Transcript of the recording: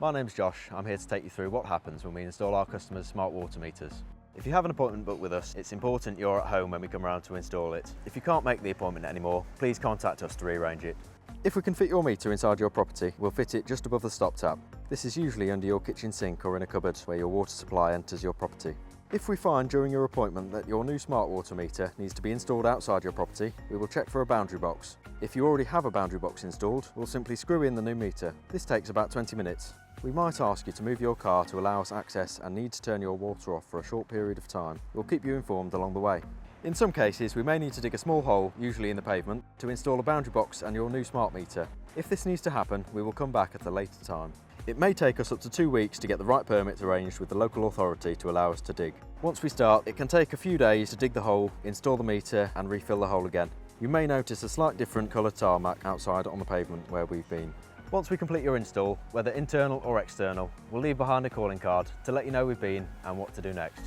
My name's Josh. I'm here to take you through what happens when we install our customers' smart water meters. If you have an appointment booked with us, it's important you're at home when we come around to install it. If you can't make the appointment anymore, please contact us to rearrange it. If we can fit your meter inside your property, we'll fit it just above the stop tap. This is usually under your kitchen sink or in a cupboard where your water supply enters your property. If we find during your appointment that your new smart water meter needs to be installed outside your property, we will check for a boundary box. If you already have a boundary box installed, we'll simply screw in the new meter. This takes about 20 minutes. We might ask you to move your car to allow us access and need to turn your water off for a short period of time. We'll keep you informed along the way. In some cases, we may need to dig a small hole, usually in the pavement, to install a boundary box and your new smart meter. If this needs to happen, we will come back at a later time. It may take us up to 2 weeks to get the right permits arranged with the local authority to allow us to dig. Once we start, it can take a few days to dig the hole, install the meter and refill the hole again. You may notice a slight different coloured tarmac outside on the pavement where we've been. Once we complete your install, whether internal or external, we'll leave behind a calling card to let you know we've been and what to do next.